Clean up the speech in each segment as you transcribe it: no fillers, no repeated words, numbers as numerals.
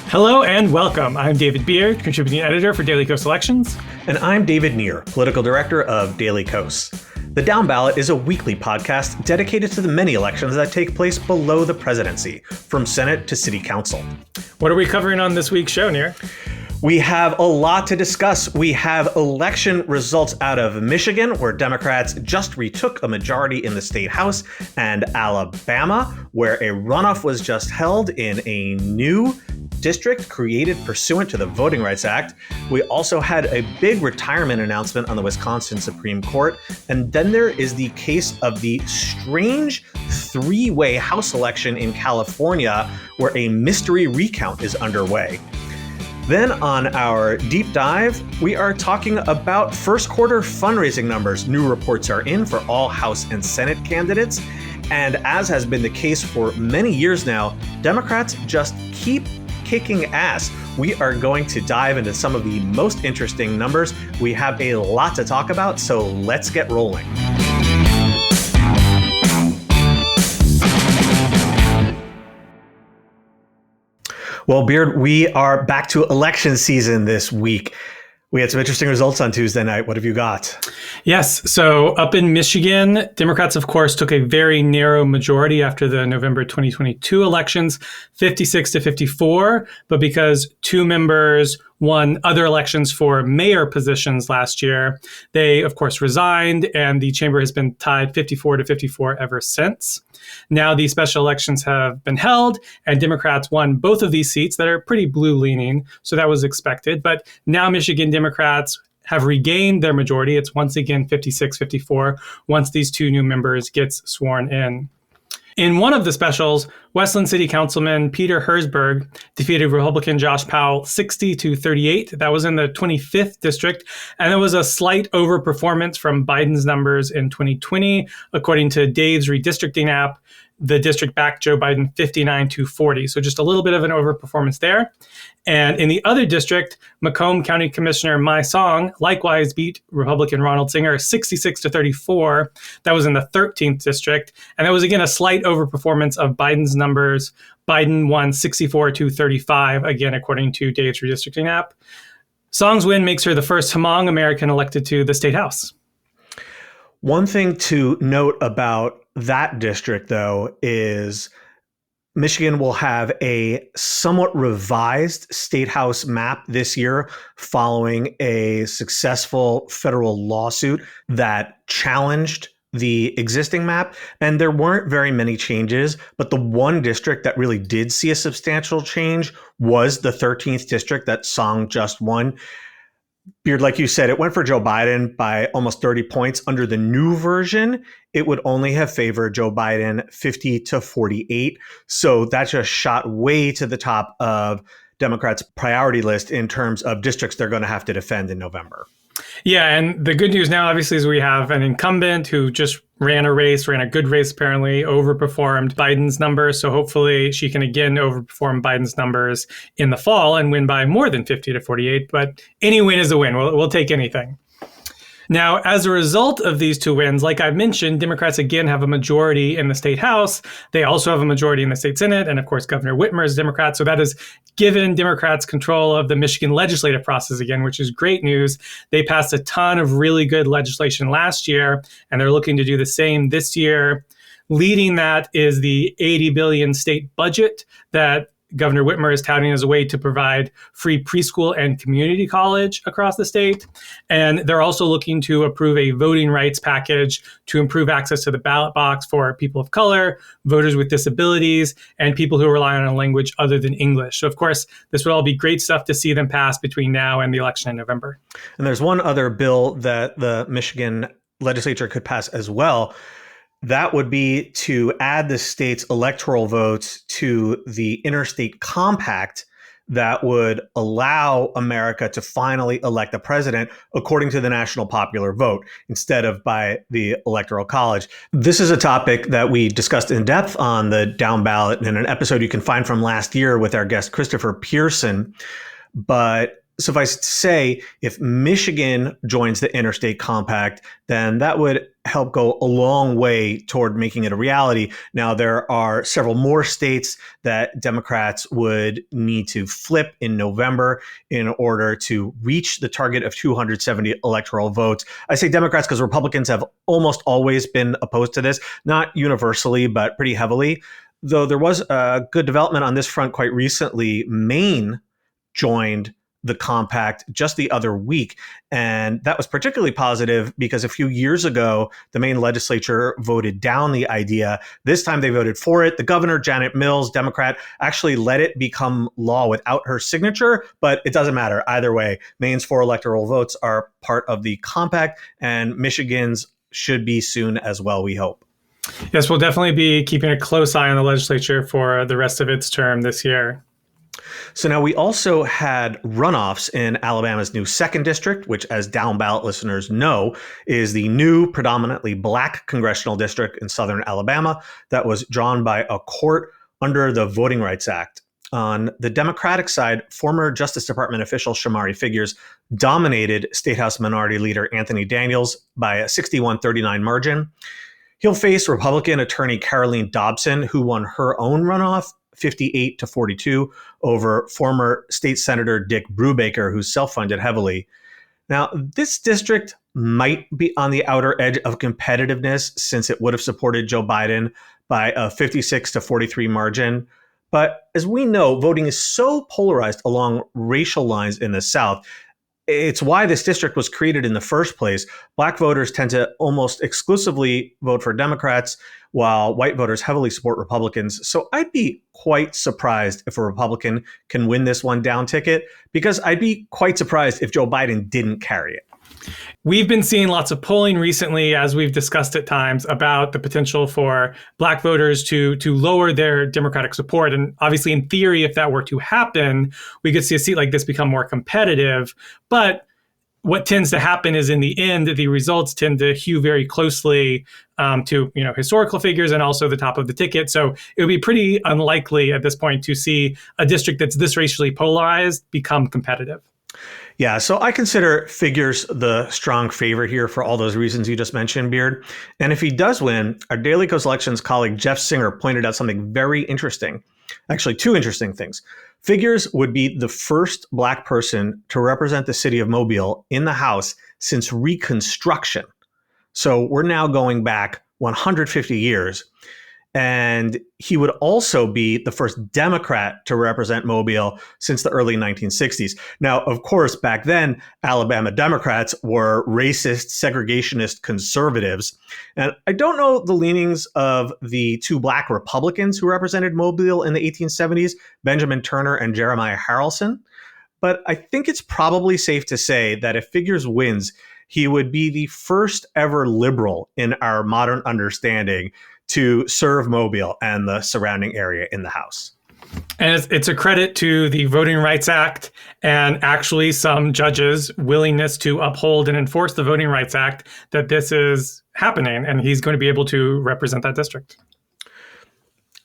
Hello and welcome. I'm David Beard, contributing editor for Daily Kos Elections. And I'm David Neer, political director of Daily Kos. The Downballot is a weekly podcast dedicated to the many elections that take place below the presidency, from Senate to City Council. What are we covering on this week's show, Neer? We have a lot to discuss. We have election results out of Michigan, where Democrats just retook a majority in the state house, and Alabama, where a runoff was just held in a new district created pursuant to the Voting Rights Act. We also had a big retirement announcement on the Wisconsin Supreme Court. And then there is the case of the strange three-way House election in California, where a mystery recount is underway. Then on our deep dive, we are talking about first quarter fundraising numbers. New reports are in for all House and Senate candidates. And as has been the case for many years now, Democrats just keep kicking ass. We are going to dive into some of the most interesting numbers. We have a lot to talk about, so let's get rolling. Well, Beard, we are back to election season this week. We had some interesting results on Tuesday night. What have you got? Yes. So up in Michigan, Democrats, of course, took a very narrow majority after the November 2022 elections, 56 to 54. But because two members won other elections for mayor positions last year, they, of course, resigned, and the chamber has been tied 54 to 54 ever since. Now the special elections have been held, and Democrats won both of these seats that are pretty blue-leaning, so that was expected. But now Michigan Democrats have regained their majority. It's once again 56-54 once these two new members gets sworn in. In one of the specials, Westland City Councilman Peter Herzberg defeated Republican Josh Powell 60 to 38. That was in the 25th district, and it was a slight overperformance from Biden's numbers in 2020. According to Dave's redistricting app, the district backed Joe Biden 59 to 40. So just a little bit of an overperformance there. And in the other district, Macomb County Commissioner My Song likewise beat Republican Ronald Singer 66 to 34. That was in the 13th district. And that was, again, a slight overperformance of Biden's numbers. Biden won 64 to 35, again, according to Dave's redistricting app. Song's win makes her the first Hmong American elected to the state house. One thing to note about that district, though, is Michigan will have a somewhat revised state house map this year following a successful federal lawsuit that challenged the existing map. And there weren't very many changes, but the one district that really did see a substantial change was the 13th district that Song just won. Beard, like you said, it went for Joe Biden by almost 30 points. Under the new version, it would only have favored Joe Biden 50 to 48. So that just shot way to the top of Democrats' priority list in terms of districts they're going to have to defend in November. Yeah, and the good news now, obviously, is we have an incumbent who just ran a good race, apparently, overperformed Biden's numbers. So hopefully she can again overperform Biden's numbers in the fall and win by more than 50 to 48. But any win is a win. We'll take anything. Now, as a result of these two wins, like I've mentioned, Democrats again have a majority in the state house. They also have a majority in the state Senate. And of course, Governor Whitmer is Democrat. So that has given Democrats control of the Michigan legislative process again, which is great news. They passed a ton of really good legislation last year, and they're looking to do the same this year. Leading that is the $80 billion state budget that Governor Whitmer is touting as a way to provide free preschool and community college across the state. And they're also looking to approve a voting rights package to improve access to the ballot box for people of color, voters with disabilities, and people who rely on a language other than English. So, of course, this would all be great stuff to see them pass between now and the election in November. And there's one other bill that the Michigan legislature could pass as well. That would be to add the state's electoral votes to the interstate compact that would allow America to finally elect a president according to the national popular vote instead of by the Electoral College. This is a topic that we discussed in depth on the Down Ballot in an episode you can find from last year with our guest Christopher Pearson. But suffice it to say, if Michigan joins the interstate compact, then that would help go a long way toward making it a reality. Now, there are several more states that Democrats would need to flip in November in order to reach the target of 270 electoral votes. I say Democrats because Republicans have almost always been opposed to this, not universally, but pretty heavily. Though there was a good development on this front quite recently. Maine joined the compact just the other week. And that was particularly positive because a few years ago, the Maine legislature voted down the idea. This time they voted for it. The governor, Janet Mills, Democrat, actually let it become law without her signature, but it doesn't matter. Either way, Maine's 4 electoral votes are part of the compact, and Michigan's should be soon as well, we hope. Yes, we'll definitely be keeping a close eye on the legislature for the rest of its term this year. So now we also had runoffs in Alabama's new 2nd district, which, as Downballot listeners know, is the new predominantly black congressional district in southern Alabama that was drawn by a court under the Voting Rights Act. On the Democratic side, former Justice Department official Shamari Figures dominated State House Minority Leader Anthony Daniels by a 61-39 margin. He'll face Republican attorney Caroline Dobson, who won her own runoff 58-42 over former state senator Dick Brubaker, who's self-funded heavily. Now, this district might be on the outer edge of competitiveness since it would have supported Joe Biden by a 56-43 margin. But as we know, voting is so polarized along racial lines in the South. It's why this district was created in the first place. Black voters tend to almost exclusively vote for Democrats, while white voters heavily support Republicans. So I'd be quite surprised if a Republican can win this one down ticket, because I'd be quite surprised if Joe Biden didn't carry it. We've been seeing lots of polling recently, as we've discussed at times, about the potential for black voters to lower their Democratic support. And obviously, in theory, if that were to happen, we could see a seat like this become more competitive. But what tends to happen is, in the end, the results tend to hew very closely to historical figures and also the top of the ticket. So it would be pretty unlikely at this point to see a district that's this racially polarized become competitive. Yeah, so I consider Figures the strong favorite here for all those reasons you just mentioned, Beard. And if he does win, our Daily Kos Elections colleague Jeff Singer pointed out something very interesting. Actually, 2 interesting things. Figures would be the first black person to represent the city of Mobile in the House since Reconstruction. So we're now going back 150 years. And he would also be the first Democrat to represent Mobile since the early 1960s. Now, of course, back then, Alabama Democrats were racist, segregationist conservatives. And I don't know the leanings of the 2 black Republicans who represented Mobile in the 1870s, Benjamin Turner and Jeremiah Harrelson. But I think it's probably safe to say that if Figures wins, he would be the first ever liberal in our modern understanding to serve Mobile and the surrounding area in the House. And it's a credit to the Voting Rights Act and actually some judges' willingness to uphold and enforce the Voting Rights Act that this is happening, and he's going to be able to represent that district.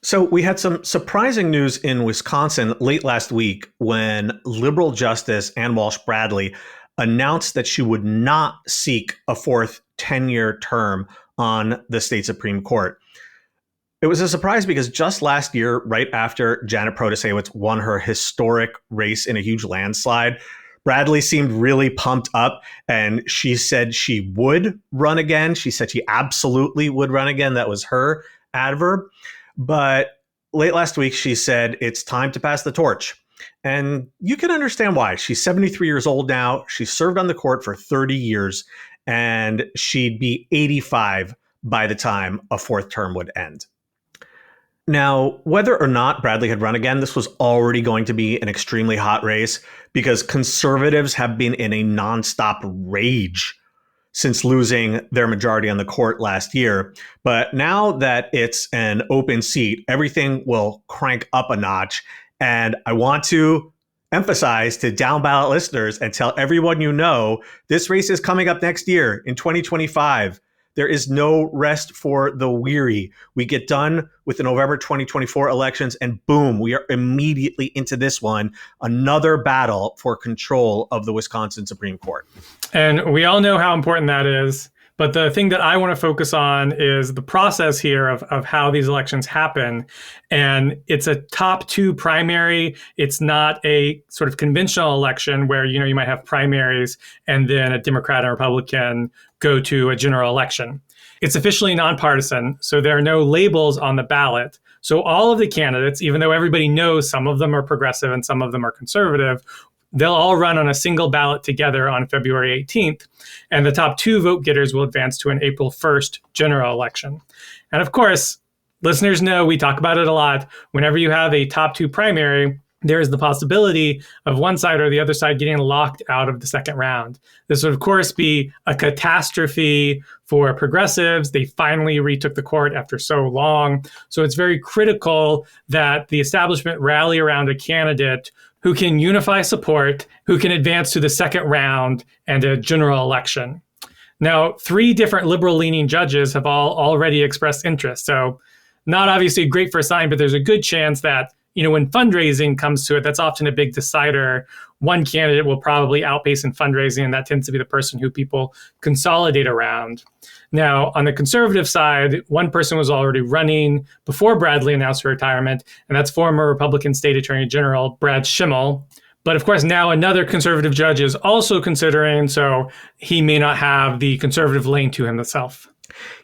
So we had some surprising news in Wisconsin late last week when liberal Justice Ann Walsh Bradley announced that she would not seek a 4th 10-year term on the state Supreme Court. It was a surprise because just last year, right after Janet Protasewicz won her historic race in a huge landslide, Bradley seemed really pumped up, and she said she would run again. She said she absolutely would run again. That was her adverb. But late last week, she said it's time to pass the torch. And you can understand why. She's 73 years old now. She served on the court for 30 years, and she'd be 85 by the time a 4th term would end. Now, whether or not Bradley had run again, this was already going to be an extremely hot race because conservatives have been in a nonstop rage since losing their majority on the court last year. But now that it's an open seat, everything will crank up a notch. And I want to emphasize to Downballot listeners and tell everyone you know, this race is coming up next year in 2025. There is no rest for the weary. We get done with the November 2024 elections and boom, we are immediately into this one, another battle for control of the Wisconsin Supreme Court. And we all know how important that is. But the thing that I want to focus on is the process here of how these elections happen. And it's a top two primary. It's not a sort of conventional election where, you might have primaries and then a Democrat and Republican go to a general election. It's officially nonpartisan, so there are no labels on the ballot. So all of the candidates, even though everybody knows some of them are progressive and some of them are conservative, they'll all run on a single ballot together on February 18th, and the top two vote getters will advance to an April 1st general election. And of course, listeners know we talk about it a lot. Whenever you have a top two primary, there is the possibility of one side or the other side getting locked out of the second round. This would, of course, be a catastrophe for progressives. They finally retook the court after so long. So it's very critical that the establishment rally around a candidate who can unify support, who can advance to the second round and a general election. Now, 3 different liberal-leaning judges have all already expressed interest. So not obviously a great first sign, but there's a good chance that, when fundraising comes to it, that's often a big decider. One candidate will probably outpace in fundraising, and that tends to be the person who people consolidate around. Now, on the conservative side, one person was already running before Bradley announced her retirement, and that's former Republican State Attorney General Brad Schimmel. But of course, now another conservative judge is also considering, so he may not have the conservative lane to himself.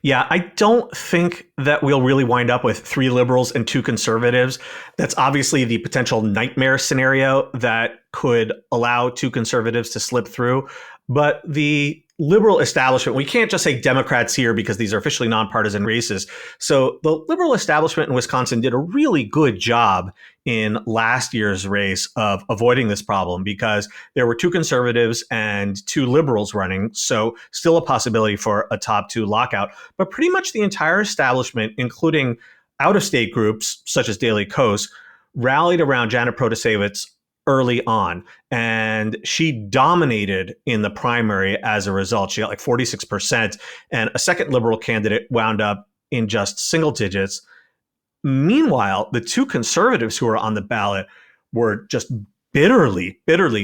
Yeah, I don't think that we'll really wind up with 3 liberals and 2 conservatives. That's obviously the potential nightmare scenario that could allow 2 conservatives to slip through. But the liberal establishment, we can't just say Democrats here because these are officially nonpartisan races. So the liberal establishment in Wisconsin did a really good job in last year's race of avoiding this problem because there were 2 conservatives and 2 liberals running. So still a possibility for a top 2 lockout. But pretty much the entire establishment, including out-of-state groups such as Daily Kos, rallied around Janet Protasevich early on. And she dominated in the primary as a result. She got like 46%. And a second liberal candidate wound up in just single digits. Meanwhile, the 2 conservatives who were on the ballot were just bitterly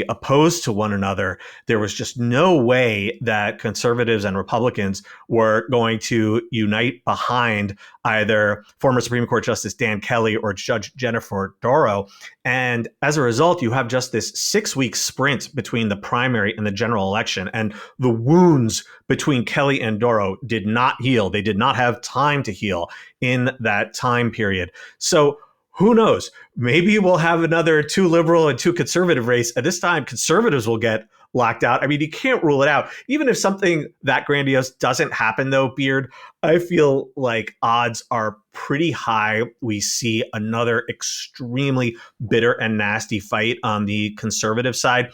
opposed to one another. There was just no way that conservatives and Republicans were going to unite behind either former Supreme Court Justice Dan Kelly or Judge Jennifer Dorough. And as a result, you have just this 6-week sprint between the primary and the general election. And the wounds between Kelly and Dorough did not heal. They did not have time to heal in that time period. So who knows? Maybe we'll have another 2 liberal and 2 conservative race. At this time, conservatives will get locked out. I mean, you can't rule it out. Even if something that grandiose doesn't happen, though, Beard, I feel like odds are pretty high. We see another extremely bitter and nasty fight on the conservative side.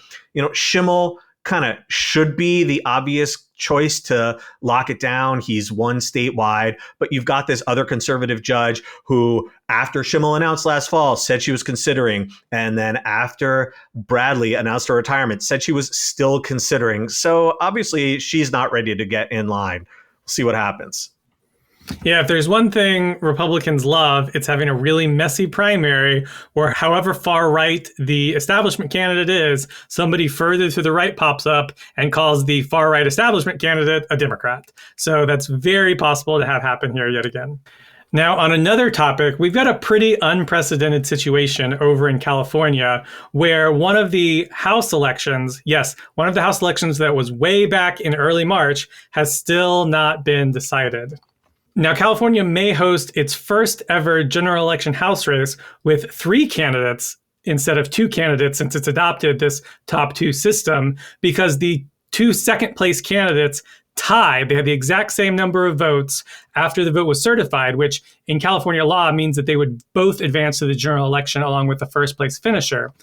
Schimmel kind of should be the obvious choice to lock it down. He's won statewide, but you've got this other conservative judge who, after Schimmel announced last fall, said she was considering, and then after Bradley announced her retirement, said she was still considering. So obviously she's not ready to get in line. We'll see what happens. Yeah, if there's one thing Republicans love, it's having a really messy primary where however far right the establishment candidate is, somebody further to the right pops up and calls the far right establishment candidate a Democrat. So that's very possible to have happen here yet again. Now, on another topic, we've got a pretty unprecedented situation over in California where one of the House elections, one of the House elections that was way back in early March, has still not been decided. Now, California may host its first ever general election House race with 3 candidates instead of 2 candidates since it's adopted this top 2 system because the 2 second place candidates tied. They had the exact same number of votes after the vote was certified, which in California law means that they would both advance to the general election along with the first place finisher.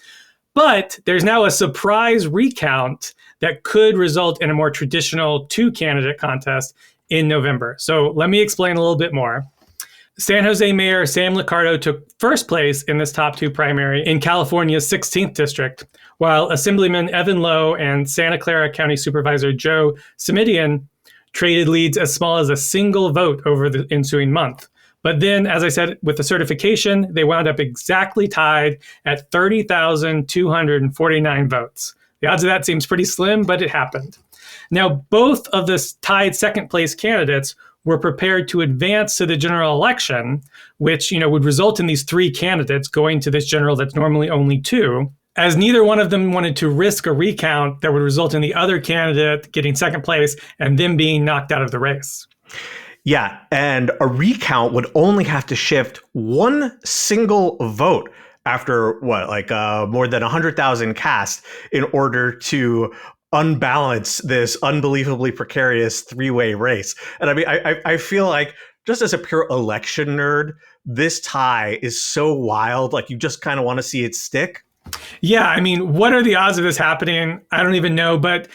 But there's now a surprise recount that could result in a more traditional 2-candidate contest in November. So let me explain a little bit more. San Jose Mayor Sam Liccardo took first place in this top 2 primary in California's 16th district, while Assemblyman Evan Lowe and Santa Clara County Supervisor Joe Simidian traded leads as small as a single vote over the ensuing month. But then, as I said, with the certification, they wound up exactly tied at 30,249 votes. The odds of that seems pretty slim, but it happened. Now, both of the tied second place candidates were prepared to advance to the general election, which, would result in these three candidates going to this general that's normally only two, as neither one of them wanted to risk a recount that would result in the other candidate getting second place and them being knocked out of the race. Yeah, and a recount would only have to shift one single vote after more than 100,000 cast in order to unbalance this unbelievably precarious three-way race. And I mean, I feel like, just as a pure election nerd, this tie is so wild. Like, you just kind of want to see it stick. Yeah, I mean, what are the odds of this happening? I don't even know, but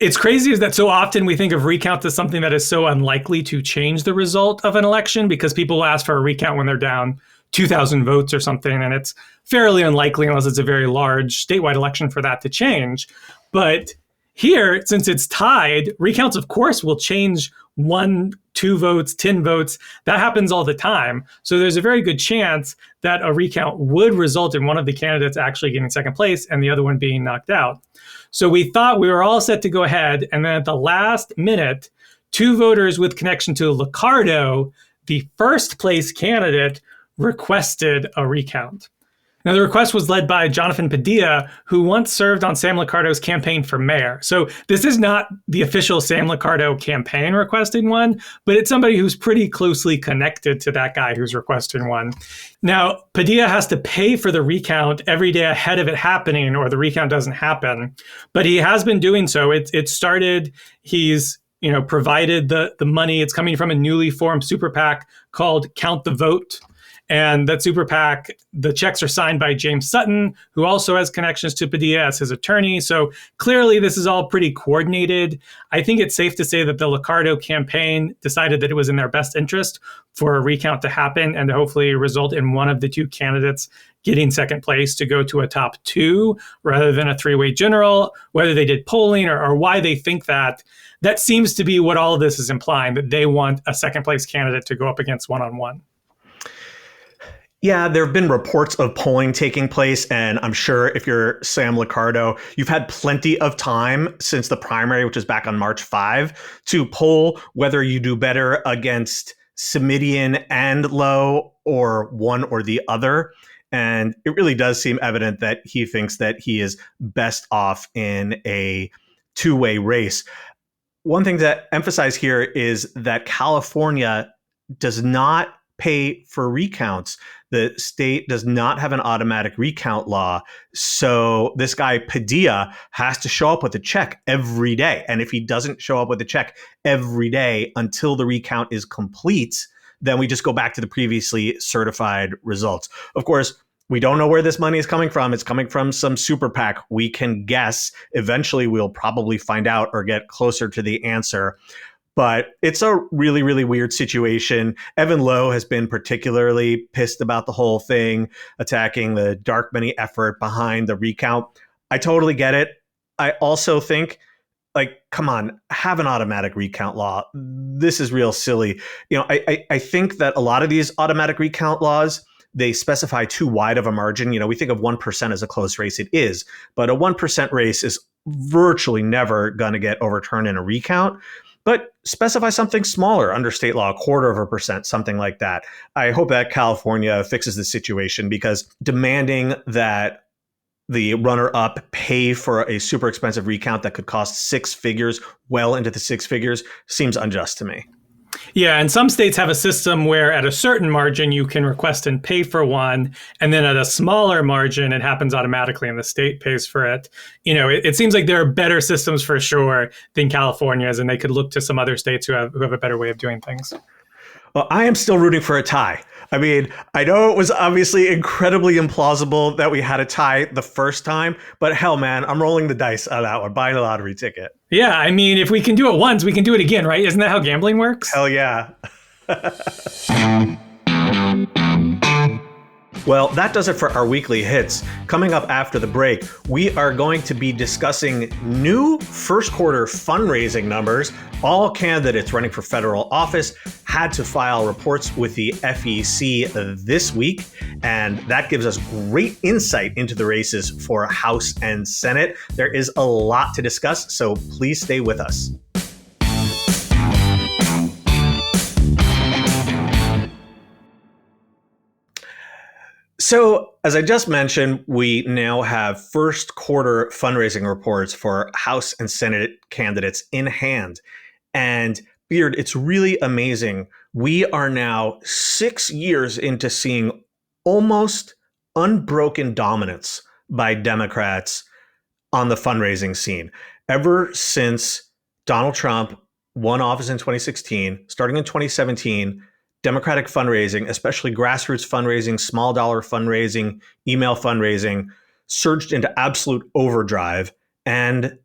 it's crazy is that so often we think of recount as something that is so unlikely to change the result of an election, because people will ask for a recount when they're down 2,000 votes or something, and it's fairly unlikely unless it's a very large statewide election for that to change. But here, since it's tied, recounts, of course, will change 1, 2 votes, 10 votes. That happens all the time. So there's a very good chance that a recount would result in one of the candidates actually getting second place and the other one being knocked out. So we thought we were all set to go ahead. And then at the last minute, 2 voters with connection to Liccardo, the first place candidate, requested a recount. Now, the request was led by Jonathan Padilla, who once served on Sam Liccardo's campaign for mayor. So this is not the official Sam Liccardo campaign requesting one, but it's somebody who's pretty closely connected to that guy who's requesting one. Now, Padilla has to pay for the recount every day ahead of it happening, or the recount doesn't happen. But he has been doing so. It started, he's provided the money. It's coming from a newly formed super PAC called Count the Vote. And that super PAC, the checks are signed by James Sutton, who also has connections to Padilla as his attorney. So clearly this is all pretty coordinated. I think it's safe to say that the Liccardo campaign decided that it was in their best interest for a recount to happen and to hopefully result in one of the 2 candidates getting second place to go to a top 2 rather than a 3-way general. Whether they did polling or why they think that seems to be what all of this is implying, that they want a second place candidate to go up against one-on-one. Yeah, there have been reports of polling taking place, and I'm sure if you're Sam Liccardo, you've had plenty of time since the primary, which is back on March 5, to poll whether you do better against Simidian and Lowe or one or the other. And it really does seem evident that he thinks that he is best off in a 2-way race. One thing to emphasize here is that California does not pay for recounts. The state does not have an automatic recount law. So this guy Padilla has to show up with a check every day. And if he doesn't show up with a check every day until the recount is complete, then we just go back to the previously certified results. Of course, we don't know where this money is coming from. It's coming from some super PAC. We can guess. Eventually, we'll probably find out or get closer to the answer. But it's a really, really weird situation. Evan Lowe has been particularly pissed about the whole thing, attacking the dark money effort behind the recount. I totally get it. I also think, come on, have an automatic recount law. This is real silly. I think that a lot of these automatic recount laws, they specify too wide of a margin. We think of 1% as a close race. It is, but a 1% race is virtually never going to get overturned in a recount. But specify something smaller under state law, 0.25%, something like that. I hope that California fixes the situation, because demanding that the runner-up pay for a super expensive recount that could cost 6 figures, well into the 6 figures, seems unjust to me. Yeah, and some states have a system where at a certain margin you can request and pay for one, and then at a smaller margin it happens automatically and the state pays for it. It seems like there are better systems for sure than California's, and they could look to some other states who have a better way of doing things. Well, I am still rooting for a tie. I mean, I know it was obviously incredibly implausible that we had a tie the first time, but hell, man, I'm rolling the dice on that one, buying a lottery ticket. Yeah, I mean, if we can do it once, we can do it again, right? Isn't that how gambling works? Hell yeah. Well, that does it for our weekly hits. Coming up after the break, we are going to be discussing new first quarter fundraising numbers. All candidates running for federal office had to file reports with the FEC this week, and that gives us great insight into the races for House and Senate. There is a lot to discuss, so please stay with us. So, as I just mentioned, we now have first quarter fundraising reports for House and Senate candidates in hand. And Beard, it's really amazing. We are now 6 years into seeing almost unbroken dominance by Democrats on the fundraising scene. Ever since Donald Trump won office in 2016, starting in 2017, Democratic fundraising, especially grassroots fundraising, small dollar fundraising, email fundraising, surged into absolute overdrive. And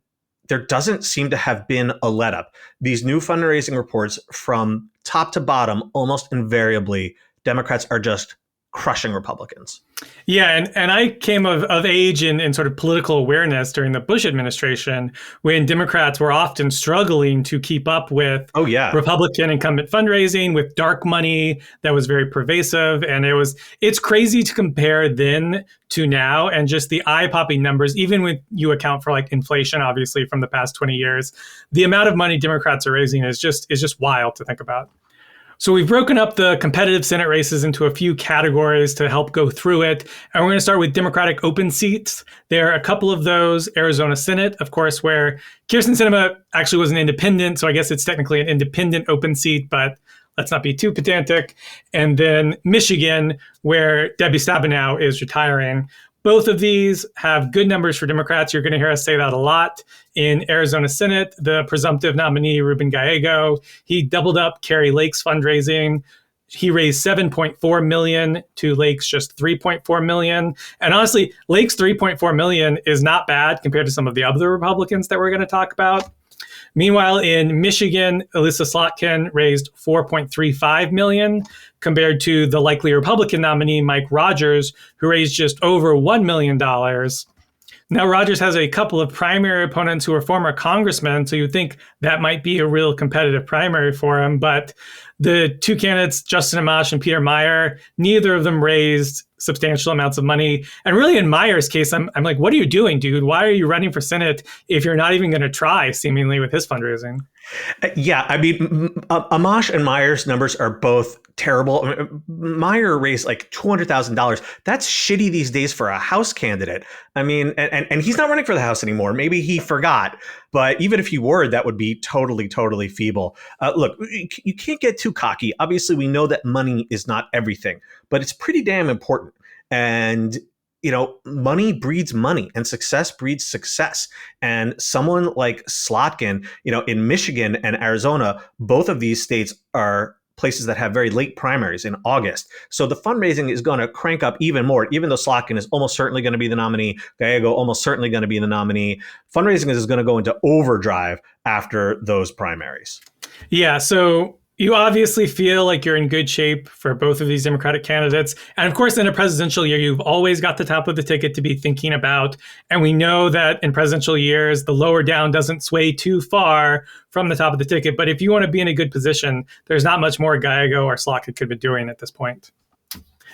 there doesn't seem to have been a let up. These new fundraising reports from top to bottom, almost invariably, Democrats are just crushing Republicans. Yeah, and I came of age in sort of political awareness during the Bush administration when Democrats were often struggling to keep up with Republican incumbent fundraising, with dark money that was very pervasive. And it's crazy to compare then to now, and just the eye-popping numbers, even when you account for like inflation, obviously, from the past 20 years, the amount of money Democrats are raising is just wild to think about. So we've broken up the competitive Senate races into a few categories to help go through it. And we're going to start with Democratic open seats. There are a couple of those. Arizona Senate, of course, where Kyrsten Sinema actually was an independent. So I guess it's technically an independent open seat, but let's not be too pedantic. And then Michigan, where Debbie Stabenow is retiring. Both of these have good numbers for Democrats. You're going to hear us say that a lot. In Arizona Senate, the presumptive nominee, Ruben Gallego, he doubled up Kari Lake's fundraising. He raised $7.4 million to Lake's just $3.4 million. And honestly, Lake's $3.4 million is not bad compared to some of the other Republicans that we're going to talk about. Meanwhile, in Michigan, Elissa Slotkin raised $4.35 million compared to the likely Republican nominee, Mike Rogers, who raised just over $1 million. Now, Rogers has a couple of primary opponents who are former congressmen, so you'd think that might be a real competitive primary for him. But the two candidates, Justin Amash and Peter Meijer, neither of them raised substantial amounts of money. And really, in Meyer's case, I'm like, what are you doing, dude? Why are you running for Senate if you're not even going to try, seemingly, with his fundraising? Yeah, I mean, Amash and Meyer's numbers are both terrible. I mean, Meijer raised like $200,000. That's shitty these days for a House candidate. I mean, and he's not running for the House anymore. Maybe he forgot. But even if he were, that would be totally, totally feeble. Look, you can't get too cocky. Obviously, we know that money is not everything, but it's pretty damn important. And money breeds money and success breeds success. And someone like Slotkin, in Michigan and Arizona, both of these states are places that have very late primaries in August. So the fundraising is going to crank up even more, even though Slotkin is almost certainly going to be the nominee, Gallego almost certainly going to be the nominee. Fundraising is going to go into overdrive after those primaries. Yeah, so you obviously feel like you're in good shape for both of these Democratic candidates. And of course, in a presidential year, you've always got the top of the ticket to be thinking about. And we know that in presidential years, the lower down doesn't sway too far from the top of the ticket. But if you want to be in a good position, there's not much more Gallego or Slotkin could be doing at this point.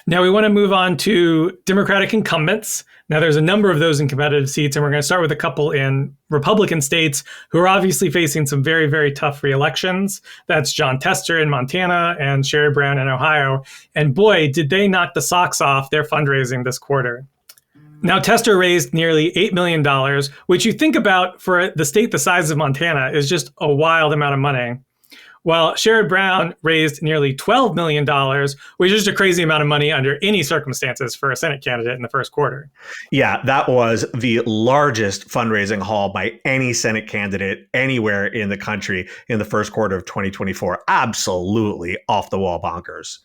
Now we want to move on to Democratic incumbents. Now there's a number of those in competitive seats, and we're going to start with a couple in Republican states who are obviously facing some very, very tough re-elections. That's Jon Tester in Montana and Sherrod Brown in Ohio. And boy, did they knock the socks off their fundraising this quarter. Now, Tester raised nearly $8 million, which you think about for the state the size of Montana is just a wild amount of money. While Sherrod Brown raised nearly $12 million, which is just a crazy amount of money under any circumstances for a Senate candidate in the first quarter. Yeah, that was the largest fundraising haul by any Senate candidate anywhere in the country in the first quarter of 2024. Absolutely off the wall bonkers.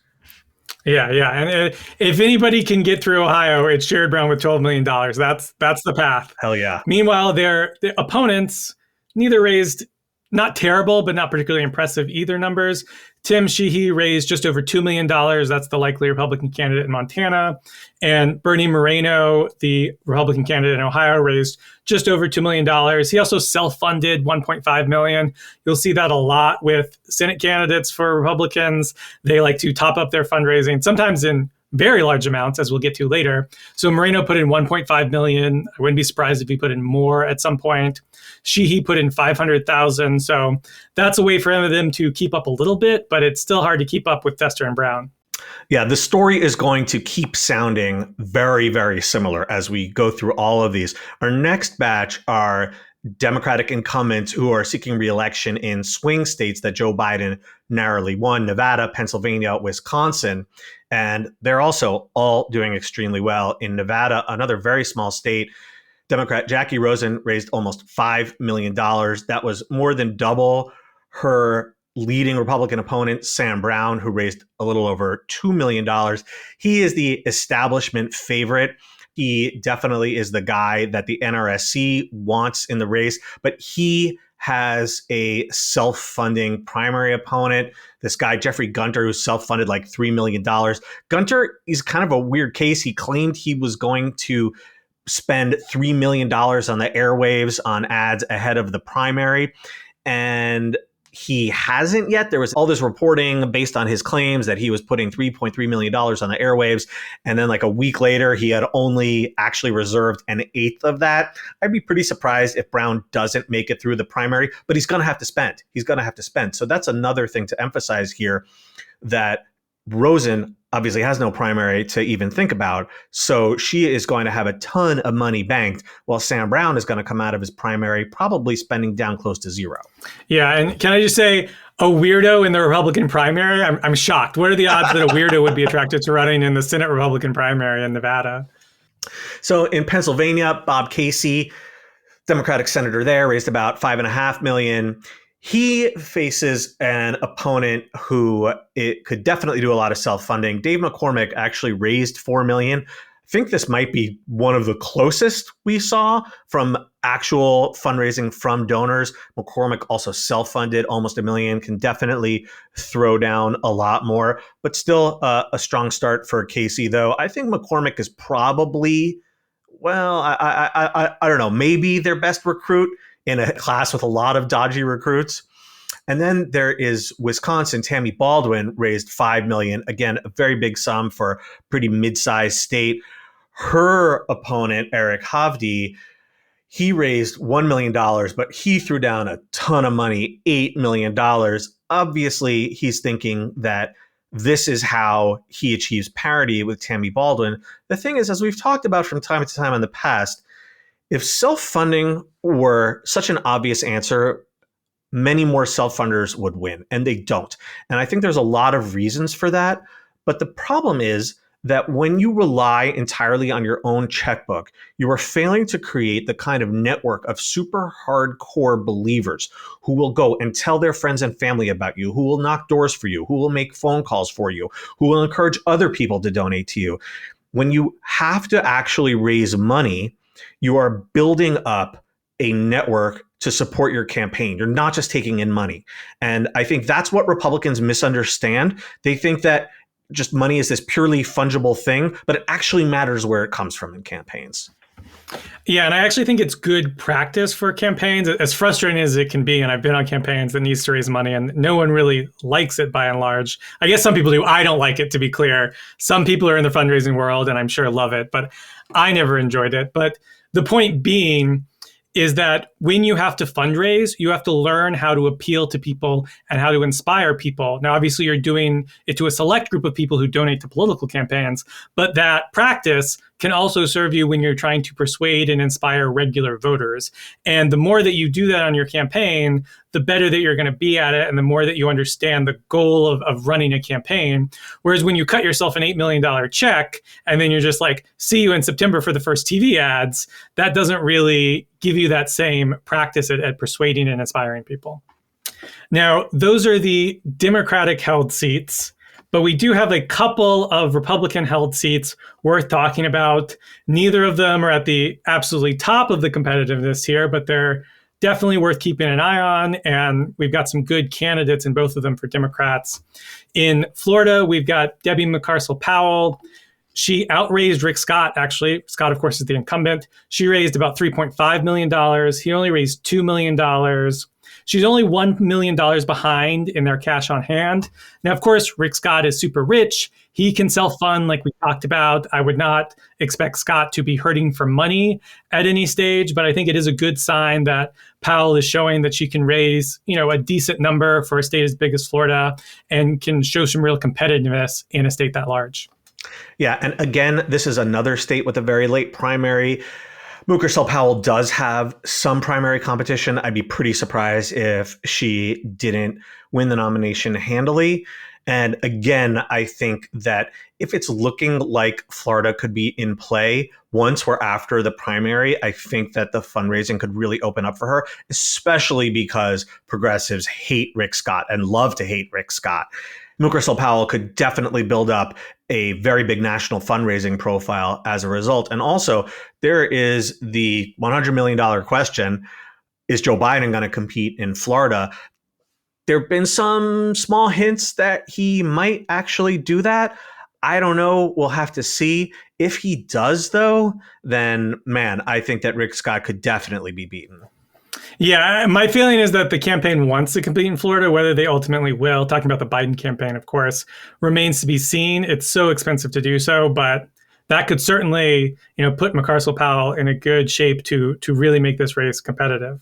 Yeah. And if anybody can get through Ohio, it's Sherrod Brown with $12 million. That's the path. Hell yeah. Meanwhile, their opponents neither raised not terrible, but not particularly impressive either numbers. Tim Sheehy raised just over $2 million. That's the likely Republican candidate in Montana. And Bernie Moreno, the Republican candidate in Ohio, raised just over $2 million. He also self-funded $1.5 million. You'll see that a lot with Senate candidates for Republicans. They like to top up their fundraising, sometimes in very large amounts, as we'll get to later. So Moreno put in $1.5 million. I wouldn't be surprised if he put in more at some point. Sheehy put in $500,000. So that's a way for them to keep up a little bit, but it's still hard to keep up with Tester and Brown. Yeah, the story is going to keep sounding very, very similar as we go through all of these. Our next batch are Democratic incumbents who are seeking re-election in swing states that Joe Biden narrowly won: Nevada, Pennsylvania, Wisconsin. And they're also all doing extremely well. In Nevada, another very small state, Democrat Jackie Rosen raised almost $5 million. That was more than double her leading Republican opponent, Sam Brown, who raised a little over $2 million. He is the establishment favorite. He definitely is the guy that the NRSC wants in the race, but he has a self-funding primary opponent. This guy, Jeffrey Gunter, who self-funded like $3 million. Gunter is kind of a weird case. He claimed he was going to spend $3 million on the airwaves on ads ahead of the primary, and he hasn't yet. There was all this reporting based on his claims that he was putting $3.3 million on the airwaves. And then like a week later, he had only actually reserved an eighth of that. I'd be pretty surprised if Brown doesn't make it through the primary, but he's going to have to spend. He's going to have to spend. So that's another thing to emphasize here, that Rosen obviously has no primary to even think about. So she is going to have a ton of money banked, while Sam Brown is going to come out of his primary probably spending down close to zero. Yeah. And can I just say, a weirdo in the Republican primary? I'm shocked. What are the odds that a weirdo would be attracted to running in the Senate Republican primary in Nevada? So in Pennsylvania, Bob Casey, Democratic senator there, raised about $5.5 million. He faces an opponent who it could definitely do a lot of self-funding. Dave McCormick actually raised $4 million. I think this might be one of the closest we saw from actual fundraising from donors. McCormick also self-funded almost $1 million, can definitely throw down a lot more, but still a strong start for Casey, though. I think McCormick is probably, well, I don't know, maybe their best recruit in a class with a lot of dodgy recruits. And then there is Wisconsin. Tammy Baldwin raised $5 million. Again, a very big sum for a pretty mid-sized state. Her opponent, Eric Hovde, he raised $1 million, but he threw down a ton of money, $8 million. Obviously, he's thinking that this is how he achieves parity with Tammy Baldwin. The thing is, as we've talked about from time to time in the past, if self-funding were such an obvious answer, many more self-funders would win, and they don't. And I think there's a lot of reasons for that. But the problem is that when you rely entirely on your own checkbook, you are failing to create the kind of network of super hardcore believers who will go and tell their friends and family about you, who will knock doors for you, who will make phone calls for you, who will encourage other people to donate to you. When you have to actually raise money, you are building up a network to support your campaign. You're not just taking in money. And I think that's what Republicans misunderstand. They think that just money is this purely fungible thing, but it actually matters where it comes from in campaigns. Yeah, and I actually think it's good practice for campaigns, as frustrating as it can be. And I've been on campaigns that needs to raise money, and no one really likes it by and large. I guess some people do. I don't like it, to be clear. Some people are in the fundraising world, and I'm sure love it, but I never enjoyed it. But the point being is that when you have to fundraise, you have to learn how to appeal to people and how to inspire people. Now, obviously, you're doing it to a select group of people who donate to political campaigns, but that practice can also serve you when you're trying to persuade and inspire regular voters. And the more that you do that on your campaign, the better that you're going to be at it, and the more that you understand the goal of running a campaign. Whereas when you cut yourself an $8 million check and then you're just like, see you in September for the first TV ads, that doesn't really give you that same practice at persuading and inspiring people. Now, those are the Democratic held seats, but we do have a couple of Republican held seats worth talking about. Neither of them are at the absolutely top of the competitiveness here, but they're definitely worth keeping an eye on. And we've got some good candidates in both of them for Democrats. In Florida, we've got Debbie McCarcel-Powell. She outraised Rick Scott, actually. Scott, of course, is the incumbent. She raised about $3.5 million. He only raised $2 million. She's only $1 million behind in their cash on hand. Now, of course, Rick Scott is super rich. He can self-fund like we talked about. I would not expect Scott to be hurting for money at any stage, but I think it is a good sign that Powell is showing that she can raise, a decent number for a state as big as Florida and can show some real competitiveness in a state that large. Yeah, and again, this is another state with a very late primary. Mukersel-Powell does have some primary competition. I'd be pretty surprised if she didn't win the nomination handily. And again, I think that if it's looking like Florida could be in play once we're after the primary, I think that the fundraising could really open up for her, especially because progressives hate Rick Scott and love to hate Rick Scott. Mukersel-Powell could definitely build up a very big national fundraising profile as a result. And also, there is the $100 million question. Is Joe Biden going to compete in Florida? There have been some small hints that he might actually do that. I don't know. We'll have to see. If he does, though, then, man, I think that Rick Scott could definitely be beaten. Yeah, my feeling is that the campaign wants to compete in Florida. Whether they ultimately will, talking about the Biden campaign, of course, remains to be seen. It's so expensive to do so, but that could certainly, put McCarcel-Powell in a good shape to really make this race competitive.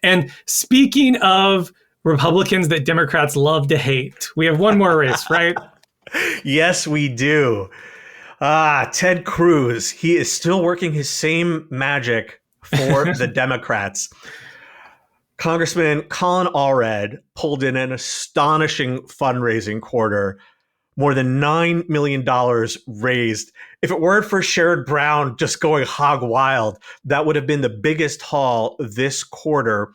And speaking of Republicans that Democrats love to hate, we have one more race, right? Yes, we do. Ted Cruz. He is still working his same magic for the Democrats. Congressman Colin Allred pulled in an astonishing fundraising quarter, more than $9 million raised. If it weren't for Sherrod Brown just going hog wild, that would have been the biggest haul this quarter.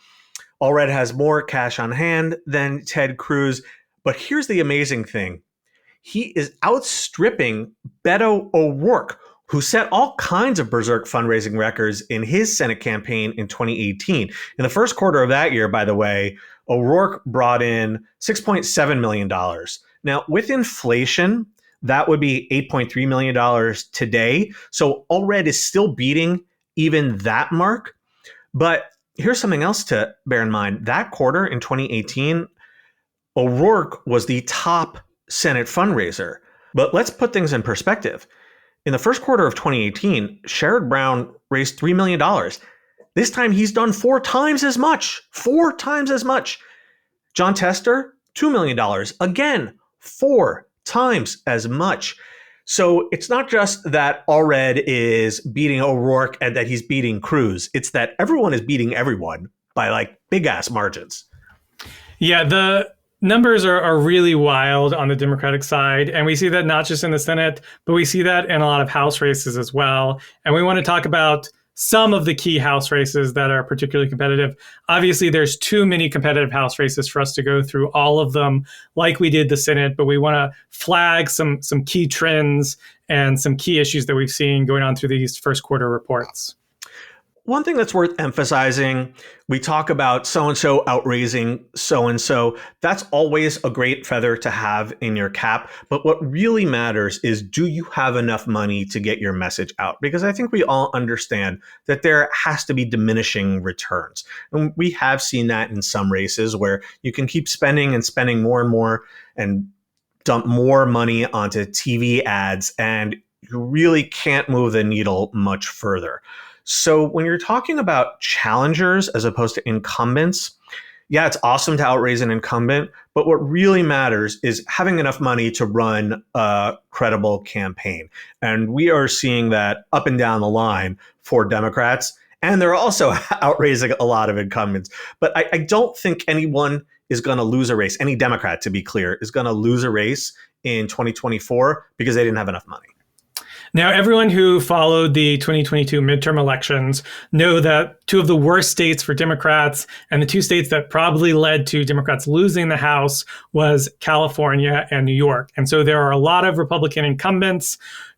Allred has more cash on hand than Ted Cruz. But here's the amazing thing. He is outstripping Beto O'Rourke, who set all kinds of berserk fundraising records in his Senate campaign in 2018. In the first quarter of that year, by the way, O'Rourke brought in $6.7 million. Now, with inflation, that would be $8.3 million today. So Allred is still beating even that mark. But here's something else to bear in mind. That quarter in 2018, O'Rourke was the top Senate fundraiser. But let's put things in perspective. In the first quarter of 2018, Sherrod Brown raised $3 million. This time he's done 4 times as much. 4 times as much. Jon Tester, $2 million. Again, 4 times as much. So it's not just that Allred is beating O'Rourke and that he's beating Cruz. It's that everyone is beating everyone by like big ass margins. Yeah, the numbers are really wild on the Democratic side. And we see that not just in the Senate, but we see that in a lot of House races as well. And we want to talk about some of the key House races that are particularly competitive. Obviously, there's too many competitive House races for us to go through all of them like we did the Senate, but we want to flag some key trends and some key issues that we've seen going on through these first quarter reports. One thing that's worth emphasizing, we talk about so-and-so outraising so-and-so. That's always a great feather to have in your cap. But what really matters is, do you have enough money to get your message out? Because I think we all understand that there has to be diminishing returns. And we have seen that in some races where you can keep spending and spending more and more and dump more money onto TV ads, and you really can't move the needle much further. So when you're talking about challengers as opposed to incumbents, yeah, it's awesome to outraise an incumbent, but what really matters is having enough money to run a credible campaign. And we are seeing that up and down the line for Democrats, and they're also outraising a lot of incumbents. But I don't think anyone is going to lose a race. Any Democrat, to be clear, is going to lose a race in 2024 because they didn't have enough money. Now, everyone who followed the 2022 midterm elections know that 2 of the worst states for Democrats and the 2 states that probably led to Democrats losing the House was California and New York. And so there are a lot of Republican incumbents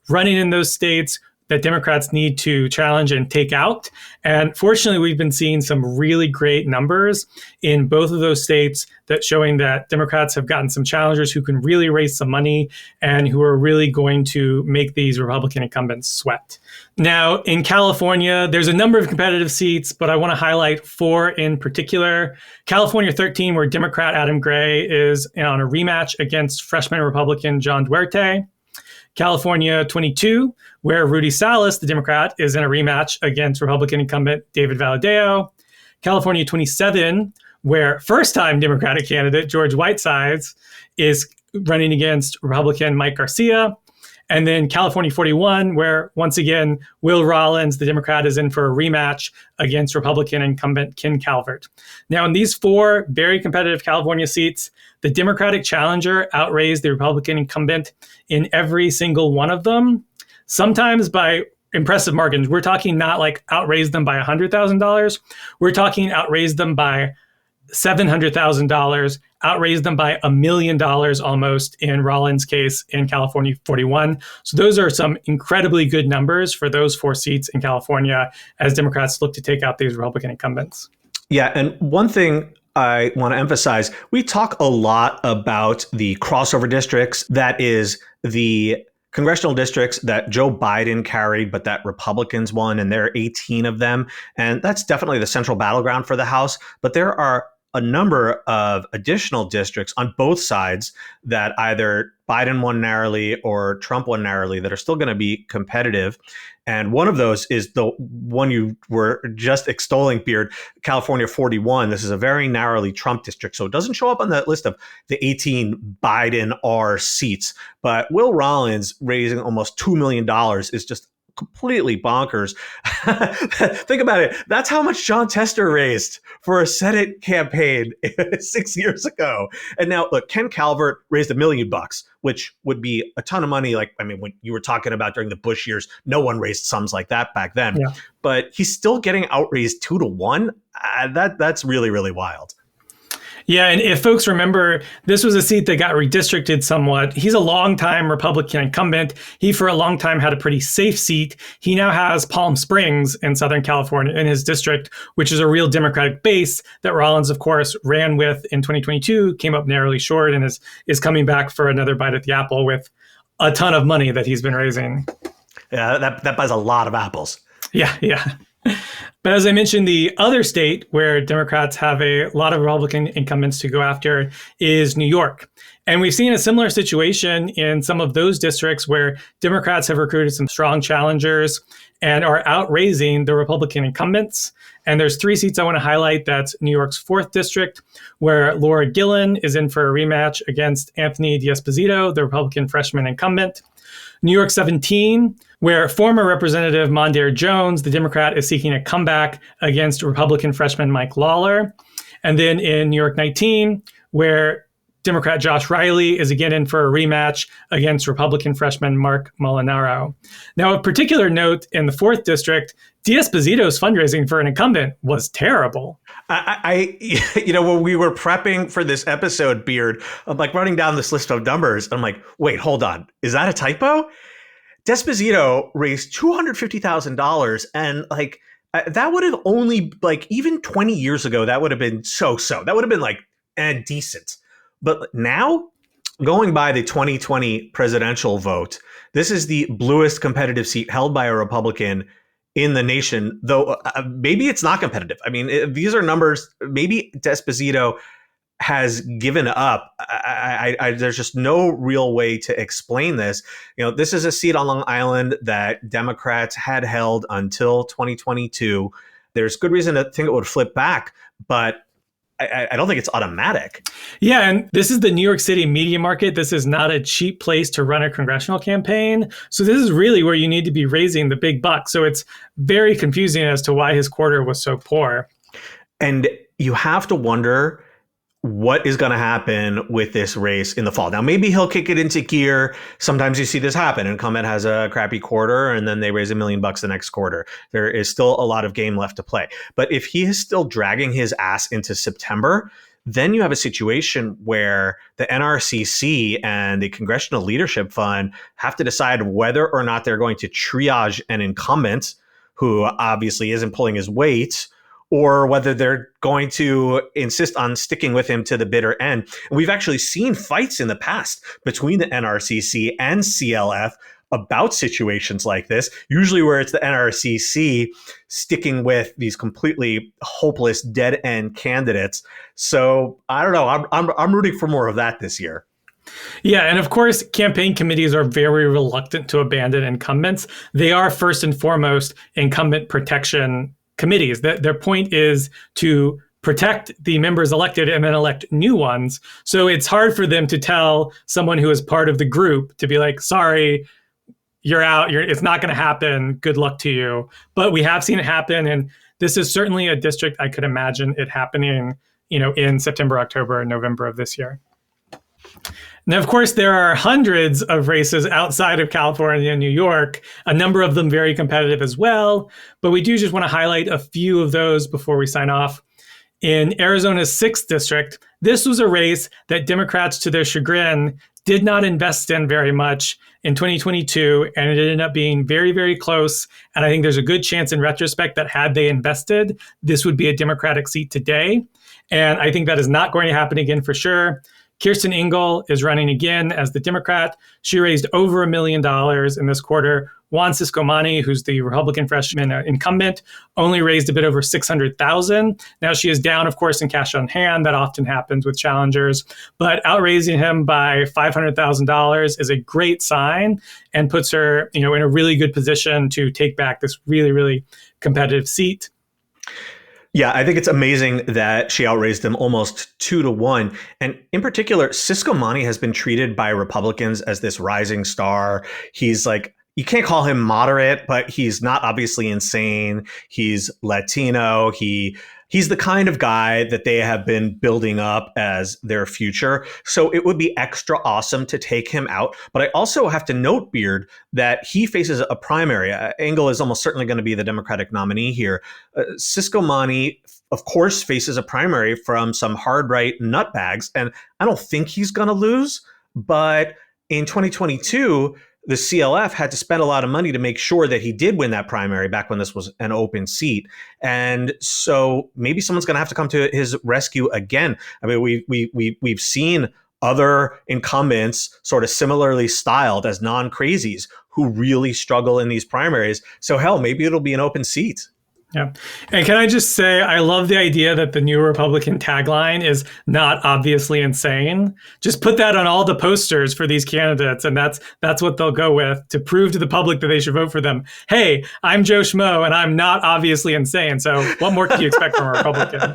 running in those states. that Democrats need to challenge and take out. And fortunately, we've been seeing some really great numbers in both of those states that showing that Democrats have gotten some challengers who can really raise some money and who are really going to make these Republican incumbents sweat. Now, in California, there's a number of competitive seats, but I want to highlight 4 in particular. California 13, where Democrat Adam Gray is on a rematch against freshman Republican John Duarte. California 22, where Rudy Salas, the Democrat, is in a rematch against Republican incumbent David Valadao. California 27, where first-time Democratic candidate George Whitesides is running against Republican Mike Garcia. And then California 41, where once again, Will Rollins, the Democrat, is in for a rematch against Republican incumbent Ken Calvert. Now, in these 4 very competitive California seats, the Democratic challenger outraised the Republican incumbent in every single one of them, sometimes by impressive margins. We're talking not like outraised them by $100,000. We're talking outraised them by $700,000, outraised them by $1 million almost in Rollins' case in California 41. So those are some incredibly good numbers for those 4 seats in California as Democrats look to take out these Republican incumbents. Yeah, and one thing I want to emphasize, we talk a lot about the crossover districts. That is the congressional districts that Joe Biden carried, but that Republicans won, and there are 18 of them. And that's definitely the central battleground for the House. But there are a number of additional districts on both sides that either Biden won narrowly or Trump won narrowly that are still going to be competitive. And one of those is the one you were just extolling, Beard, California 41. This is a very narrowly Trump district, so it doesn't show up on that list of the 18 Biden R seats. But Will Rollins raising almost $2 million is just completely bonkers. Think about it. That's how much Jon Tester raised for a Senate campaign 6 years ago. And now, look, Ken Calvert raised $1 million, which would be a ton of money. Like, I mean, when you were talking about during the Bush years, no one raised sums like that back then. Yeah. But he's still getting outraised 2 to 1. That's really, really wild. Yeah, and if folks remember, this was a seat that got redistricted somewhat. He's a longtime Republican incumbent. He, for a long time, had a pretty safe seat. He now has Palm Springs in Southern California in his district, which is a real Democratic base that Rollins, of course, ran with in 2022, came up narrowly short, and is coming back for another bite at the apple with a ton of money that he's been raising. Yeah, that buys a lot of apples. Yeah. But as I mentioned, the other state where Democrats have a lot of Republican incumbents to go after is New York. And we've seen a similar situation in some of those districts where Democrats have recruited some strong challengers and are outraising the Republican incumbents. And there's 3 seats I want to highlight. That's New York's 4th district, where Laura Gillen is in for a rematch against Anthony D'Esposito, the Republican freshman incumbent. New York 17, where former Representative Mondaire Jones, the Democrat, is seeking a comeback against Republican freshman Mike Lawler. And then in New York 19, where Democrat Josh Riley is again in for a rematch against Republican freshman Mark Molinaro. Now, of particular note, in the 4th district, D'Esposito's fundraising for an incumbent was terrible. When we were prepping for this episode, Beard, I'm like running down this list of numbers. I'm like, wait, hold on. Is that a typo? D'Esposito raised $250,000, and that would have only, even 20 years ago, that would have been so-so. That would have been decent. But now, going by the 2020 presidential vote, this is the bluest competitive seat held by a Republican in the nation, though maybe it's not competitive. I mean, these are numbers. Maybe D'Esposito has given up. There's just no real way to explain this. This is a seat on Long Island that Democrats had held until 2022. There's good reason to think it would flip back, but I don't think it's automatic. Yeah, and this is the New York City media market. This is not a cheap place to run a congressional campaign. So this is really where you need to be raising the big bucks. So it's very confusing as to why his quarter was so poor. And you have to wonder what is going to happen with this race in the fall. Now, maybe he'll kick it into gear. Sometimes you see this happen. An incumbent has a crappy quarter and then they raise $1 million the next quarter. There is still a lot of game left to play. But if he is still dragging his ass into September, then you have a situation where the NRCC and the Congressional Leadership Fund have to decide whether or not they're going to triage an incumbent who obviously isn't pulling his weight, or whether they're going to insist on sticking with him to the bitter end. And we've actually seen fights in the past between the NRCC and CLF about situations like this, usually where it's the NRCC sticking with these completely hopeless dead-end candidates. So I don't know. I'm rooting for more of that this year. Yeah, and of course, campaign committees are very reluctant to abandon incumbents. They are first and foremost incumbent protection committees. Their point is to protect the members elected and then elect new ones. So it's hard for them to tell someone who is part of the group to be like, sorry, you're out. It's not going to happen. Good luck to you. But we have seen it happen. And this is certainly a district I could imagine it happening, in September, October, and November of this year. Now, of course, there are hundreds of races outside of California and New York, a number of them very competitive as well. But we do just want to highlight a few of those before we sign off. In Arizona's 6th district, this was a race that Democrats, to their chagrin, did not invest in very much in 2022, and it ended up being very, very close. And I think there's a good chance in retrospect that had they invested, this would be a Democratic seat today. And I think that is not going to happen again for sure. Kirsten Engel is running again as the Democrat. She raised over $1 million in this quarter. Juan Ciscomani, who's the Republican freshman incumbent, only raised a bit over $600,000. Now she is down, of course, in cash on hand. That often happens with challengers, but outraising him by $500,000 is a great sign and puts her, in a really good position to take back this really, really competitive seat. Yeah, I think it's amazing that she outraised him almost 2-1. And in particular, Ciscomani has been treated by Republicans as this rising star. He's like, you can't call him moderate, but he's not obviously insane. He's Latino. He's the kind of guy that they have been building up as their future. So it would be extra awesome to take him out. But I also have to note, Beard, that he faces a primary. Engel is almost certainly going to be the Democratic nominee here. Ciscomani, of course, faces a primary from some hard right nutbags. And I don't think he's going to lose. But in 2022, the CLF had to spend a lot of money to make sure that he did win that primary back when this was an open seat. And so maybe someone's going to have to come to his rescue again. I mean, we've seen other incumbents sort of similarly styled as non-crazies who really struggle in these primaries. So hell, maybe it'll be an open seat. Yeah. And can I just say, I love the idea that the new Republican tagline is not obviously insane. Just put that on all the posters for these candidates, and that's what they'll go with to prove to the public that they should vote for them. Hey, I'm Joe Schmo, and I'm not obviously insane. So what more can you expect from a Republican?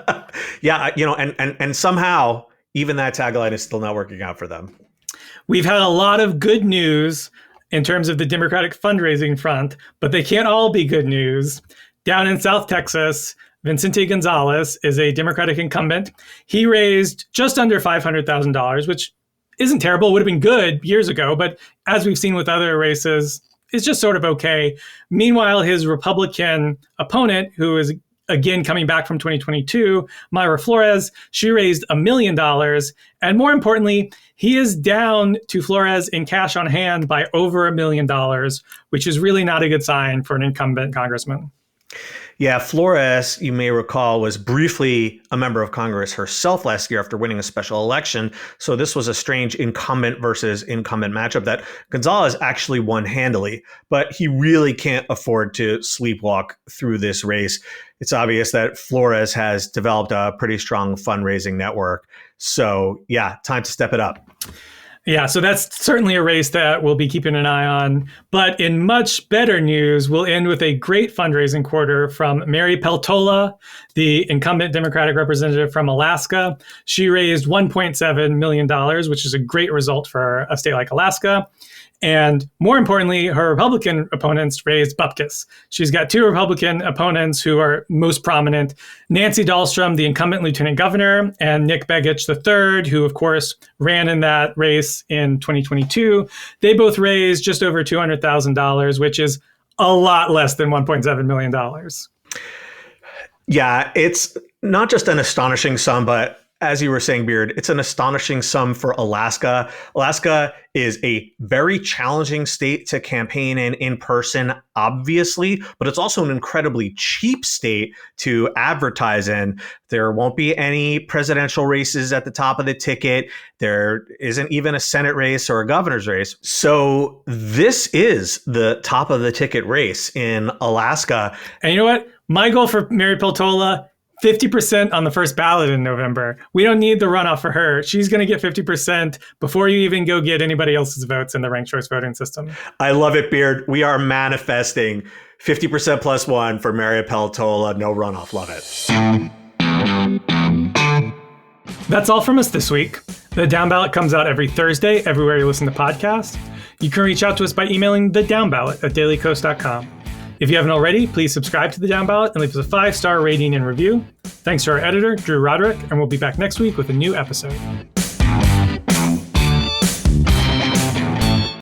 Yeah, and somehow even that tagline is still not working out for them. We've had a lot of good news in terms of the Democratic fundraising front, but they can't all be good news. Down in South Texas, Vicente Gonzalez is a Democratic incumbent. He raised just under $500,000, which isn't terrible. It would have been good years ago, but as we've seen with other races, it's just sort of okay. Meanwhile, his Republican opponent, who is again coming back from 2022, Mayra Flores, she raised $1 million. And more importantly, he is down to Flores in cash on hand by over $1 million, which is really not a good sign for an incumbent congressman. Yeah, Flores, you may recall, was briefly a member of Congress herself last year after winning a special election. So this was a strange incumbent versus incumbent matchup that Gonzalez actually won handily. But he really can't afford to sleepwalk through this race. It's obvious that Flores has developed a pretty strong fundraising network. So yeah, time to step it up. Yeah, so that's certainly a race that we'll be keeping an eye on. But in much better news, we'll end with a great fundraising quarter from Mary Peltola, the incumbent Democratic representative from Alaska. She raised $1.7 million, which is a great result for a state like Alaska. And more importantly, her Republican opponents raised bupkis. She's got two Republican opponents who are most prominent, Nancy Dahlstrom, the incumbent lieutenant governor, and Nick Begich III, who, of course, ran in that race in 2022. They both raised just over $200,000, which is a lot less than $1.7 million. Yeah, it's not just an astonishing sum, but As you were saying, Beard, it's an astonishing sum for Alaska. Alaska is a very challenging state to campaign in person, obviously, but it's also an incredibly cheap state to advertise in. There won't be any presidential races at the top of the ticket. There isn't even a Senate race or a governor's race. So this is the top of the ticket race in Alaska. And you know what? My goal for Mary Peltola, 50% on the first ballot in November. We don't need the runoff for her. She's going to get 50% before you even go get anybody else's votes in the ranked choice voting system. I love it, Beard. We are manifesting 50% plus one for Mary Peltola. No runoff. Love it. That's all from us this week. The Down Ballot comes out every Thursday, everywhere you listen to podcasts. You can reach out to us by emailing thedownballot@dailycoast.com. If you haven't already, please subscribe to The Down Ballot and leave us a 5-star rating and review. Thanks to our editor, Drew Roderick, and we'll be back next week with a new episode.